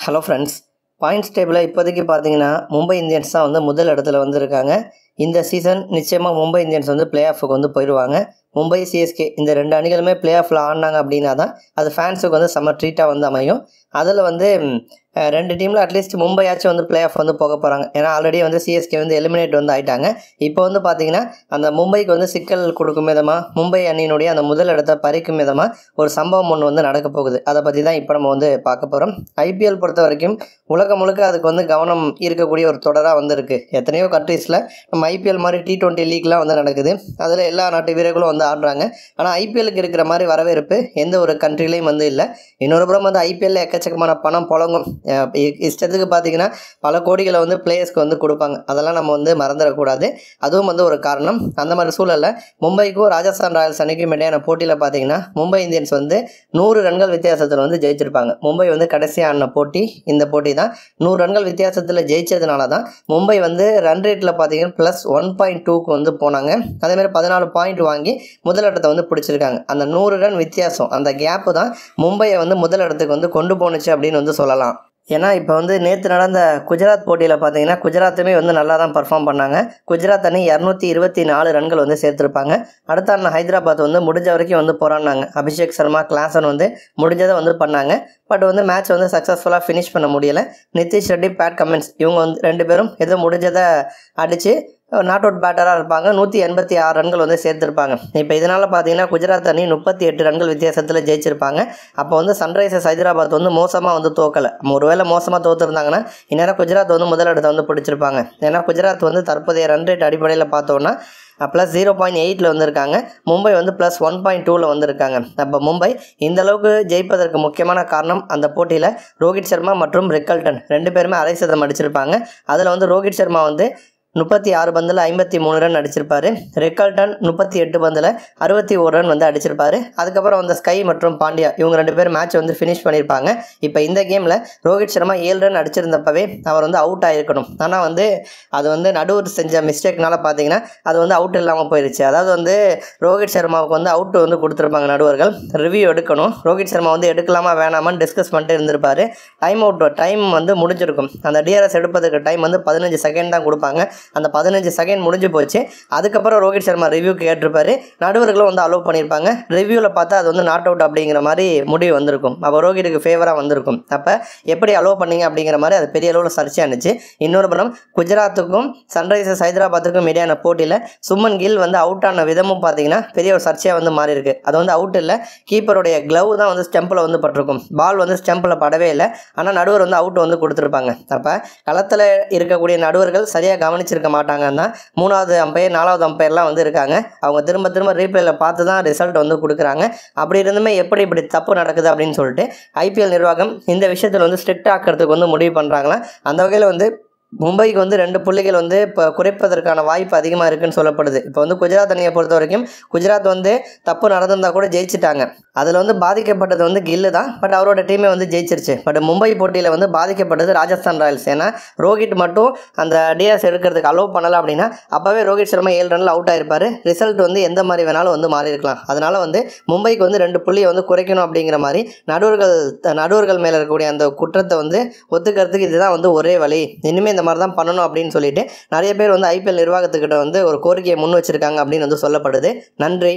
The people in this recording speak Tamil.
ஹலோ ஃப்ரெண்ட்ஸ், பாயிண்ட்ஸ் டேபிளில் இப்போதைக்கு பார்த்தீங்கன்னா மும்பை இந்தியன்ஸ் தான் வந்து முதல் இடத்துல வந்திருக்காங்க. இந்த சீசன் நிச்சயமாக மும்பை இந்தியன்ஸ் வந்து பிளே ஆஃபுக்கு வந்து போயிடுவாங்க. மும்பை சிஎஸ்கே இந்த ரெண்டு அணிகளுமே பிளே ஆஃபில் ஆடினாங்க அப்படின்னா தான் அது ஃபேன்ஸுக்கு வந்து செம்ம ட்ரீட்டாக வந்து அமையும். அதில் வந்து ரெண்டு டீமில் அட்லீஸ்ட் மும்பையாச்சும் வந்து பிளே ஆஃப் வந்து போக போகிறாங்க. ஏன்னா ஆல்ரெடி வந்து சிஎஸ்கே வந்து எலிமினேட் வந்து ஆகிட்டாங்க. இப்போ வந்து பார்த்திங்கன்னா அந்த மும்பைக்கு வந்து சிக்கல் கொடுக்கும் விதமாக மும்பை அணியினுடைய அந்த முதல் இடத்தை பறிக்கும் விதமாக ஒரு சம்பவம் ஒன்று வந்து நடக்க போகுது. அதை பற்றி தான் இப்போ நம்ம வந்து பார்க்க போகிறோம். ஐபிஎல் பொறுத்த வரைக்கும் உலகம் முழுக்க அதுக்கு வந்து கவனம் இருக்கக்கூடிய ஒரு தொடராக வந்து இருக்குது. எத்தனையோ கண்ட்ரீஸில் நம்ம ஐபிஎல் மாதிரி T20 லீக்லாம் வந்து நடக்குது. அதில் எல்லா நாட்டு வீரர்களும் வந்து ஆடுறாங்க. ஆனால் ஐபிஎலுக்கு இருக்கிற மாதிரி வரவேற்பு எந்த ஒரு கண்ட்ரிலையும் வந்து இல்லை. இன்னொரு புறம் வந்து ஐபிஎல்ல எக்கச்சக்கமான பணம் புழங்கும். இஷ்டத்துக்கு பார்த்தீங்கன்னா பல கோடிகளை வந்து பிளேயர்ஸ்க்கு வந்து கொடுப்பாங்க. அதெல்லாம் நம்ம வந்து மறந்துடக்கூடாது. அதுவும் வந்து ஒரு காரணம். அந்த மாதிரி சூழலில் மும்பைக்கும் ராஜஸ்தான் ராயல்ஸ் அணிக்கும் இடையான போட்டியில் பார்த்தீங்கன்னா மும்பை இந்தியன்ஸ் வந்து 100 ரன்கள் வித்தியாசத்தில் வந்து ஜெயிச்சிருப்பாங்க. மும்பை வந்து கடைசியாக ஆடின போட்டி இந்த போட்டி தான். 100 ரன்கள் வித்தியாசத்தில் ஜெயிச்சதுனால தான் மும்பை வந்து ரன் ரேட்டில் பார்த்தீங்கன்னா +1.2க்கு வந்து போனாங்க. அதேமாதிரி 14 பாயிண்ட் வாங்கி முதலிடத்தை வந்து பிடிச்சிருக்காங்க. அந்த 100 ரன் வித்தியாசம், அந்த கேப்பு தான் மும்பையை வந்து முதலிடத்துக்கு வந்து கொண்டு போணுச்சு அப்படின்னு வந்து சொல்லலாம். ஏன்னா இப்போ வந்து நேற்று நடந்த குஜராத் போட்டியில் பார்த்தீங்கன்னா குஜராத்துமே வந்து நல்லா தான் பர்ஃபார்ம் பண்ணாங்க. குஜராத் அணி 224 ரன்கள் வந்து சேர்த்துருப்பாங்க. அடுத்த அண்ணன் ஹைதராபாத் வந்து முடிஞ்ச வரைக்கும் வந்து போராடினாங்க. அபிஷேக் சர்மா, கிளாசன் வந்து முடிஞ்சதை வந்து பண்ணாங்க. பட் வந்து மேட்ச் வந்து சக்ஸஸ்ஃபுல்லாக ஃபினிஷ் பண்ண முடியலை. நிதிஷ் ரெட்டி, பேட் கமின்ஸ் இவங்க வந்து ரெண்டு பேரும் ஏதோ முடிஞ்சதை அடித்து நாட் அவுட் பேட்டராக இருப்பாங்க. 186 ரன்கள் வந்து சேர்த்துருப்பாங்க. இப்போ இதனால் பார்த்தீங்கன்னா குஜராத் அணி 38 ரன்கள் வித்தியாசத்தில் ஜெயிச்சிருப்பாங்க. அப்போ வந்து சன்ரைசர்ஸ் ஹைதராபாத் வந்து மோசமாக வந்து தோக்கலை. ஒருவேளை மோசமாக தோற்றுருந்தாங்கன்னா இந்நேரம் குஜராத் வந்து முதலிடத்தை வந்து பிடிச்சிருப்பாங்க. ஏன்னா குஜராத் வந்து தற்போதைய ரன் ரேட் அடிப்படையில் பார்த்தோன்னா +0.8 வந்திருக்காங்க. மும்பை வந்து +1.2 வந்திருக்காங்க. அப்போ மும்பை இந்தளவுக்கு ஜெயிப்பதற்கு முக்கியமான காரணம் அந்த போட்டியில் ரோஹித் சர்மா மற்றும் ரிக்கல்டன் ரெண்டு பேருமே அரை சதம் அடிச்சிருப்பாங்க. அதில் வந்து ரோஹித் சர்மா வந்து 36 பந்தில் 53 ரன் அடிச்சிருப்பார். ரிக்கல்டன் 38 பந்தில் 61 ரன் வந்து அடிச்சிருப்பார். அதுக்கப்புறம் வந்து ஸ்கை மற்றும் பாண்டியா இவங்க ரெண்டு பேர் மேட்ச் வந்து ஃபினிஷ் பண்ணியிருப்பாங்க. இப்போ இந்த கேமில் ரோஹித் சர்மா 7 ரன் அடிச்சிருந்தப்பவே அவர் வந்து அவுட் ஆகிருக்கணும். ஆனால் வந்து அது வந்து நடுவர் செஞ்ச மிஸ்டேக்னால பார்த்தீங்கன்னா அது வந்து அவுட் இல்லாமல் போயிடுச்சு. அதாவது வந்து ரோஹித் சர்மாவுக்கு வந்து அவுட் வந்து கொடுத்துருப்பாங்க நடுவர்கள். ரிவ்யூ எடுக்கணும். ரோஹித் சர்மா வந்து எடுக்கலாமா வேணாமான்னு டிஸ்கஸ் பண்ணிட்டு இருந்திருப்பார். டைம் வந்து முடிஞ்சிருக்கும். அந்த டிஆர்எஸ் எடுப்பதற்கு டைம் வந்து 15 செகண்ட் தான் கொடுப்பாங்க. அந்த 15 செகண்ட் முடிஞ்சு போச்சு. அதுக்கப்புறம் ரோஹித் சர்மா ரிவ்யூக்கு கேட்டிருப்பாரு. நடுவர்களும் வந்து அலோவ் பண்ணியிருப்பாங்க. ரிவ்யூவில் பார்த்தா அது வந்து நாட் அவுட் அப்படிங்கிற மாதிரி முடிவு வந்திருக்கும். அப்போ ரோஹித்துக்கு ஃபேவராக வந்திருக்கும். அப்போ எப்படி அலோவ் பண்ணீங்க அப்படிங்கிற மாதிரி அது பெரிய அளவில் சர்ச்சையாக இருந்துச்சு. இன்னொரு புறம் குஜராத்துக்கும் சன்ரைசர்ஸ் ஹைதராபாத்துக்கும் இடையான போட்டியில் சுமன் கில் வந்து அவுட் ஆன விதமும் பார்த்தீங்கன்னா பெரிய ஒரு சர்ச்சையாக வந்து மாறி இருக்கு. அது வந்து அவுட் இல்லை, கீப்பருடைய க்ளவ் தான் வந்து ஸ்டெம்பில் வந்து பட்டிருக்கும். பால் வந்து ஸ்டெம்பில் படவே இல்லை. ஆனால் நடுவர் வந்து அவுட் வந்து கொடுத்துருப்பாங்க. அப்போ களத்தில் இருக்கக்கூடிய நடுவர்கள் சரியாக கவனிச்சிருக்க மாட்டாங்கன்னா 3வது அம்பையர் 4வது அம்பையர்லாம் வந்து இருக்காங்க. அவங்க திரும்ப ரீப்ளேல பார்த்து தான் ரிசல்ட் வந்து கொடுக்குறாங்க. அப்படி இருந்துமே எப்படி இப்படி தப்பு நடக்குது அப்படின்னு சொல்லிட்டு ஐபிஎல் நிர்வாகம் இந்த விஷயத்தில் வந்து ஸ்ட்ரிக்ட் ஆக்கிறதுக்கு வந்து முடிவு பண்ணுறாங்களா. அந்த வகையில் வந்து மும்பைக்கு வந்து 2 புள்ளிகள் வந்து இப்போ குறைப்பதற்கான வாய்ப்பு அதிகமாக இருக்குன்னு சொல்லப்படுது. இப்போ வந்து குஜராத் அணியை பொறுத்த வரைக்கும் குஜராத் வந்து தப்பு நடந்திருந்தால் கூட ஜெயிச்சிட்டாங்க. அதில் வந்து பாதிக்கப்பட்டது வந்து கில்லு தான். பட் அவரோட டீமே வந்து ஜெயிச்சிருச்சு. பட் மும்பை போட்டியில் வந்து பாதிக்கப்பட்டது ராஜஸ்தான் ராயல்ஸ். ஏன்னா ரோஹித் மட்டும் அந்த டிஆர்எஸ் எடுக்கிறதுக்கு அலோவ் பண்ணலை அப்படின்னா அப்போவே ரோஹித் சர்மா 7 ரனில் அவுட் ஆயிருப்பார். ரிசல்ட் வந்து எந்த மாதிரி வேணாலும் வந்து மாறி இருக்கலாம். அதனால் வந்து மும்பைக்கு வந்து 2 புள்ளியை வந்து குறைக்கணும் அப்படிங்கிற மாதிரி நடுவர்கள் மேலே இருக்கக்கூடிய அந்த குற்றத்தை வந்து ஒத்துக்கிறதுக்கு இதுதான் வந்து ஒரே வழி. இனிமேல் இந்த மாதிரி தான் பண்ணணும் அப்படின்னு சொல்லிட்டு நிறைய பேர் வந்து ஐபிஎல் நிர்வாகத்துக்கிட்ட வந்து ஒரு கோரிக்கையை முன் வச்சிருக்காங்க அப்படின்னு வந்து சொல்லப்படுது. நன்றி.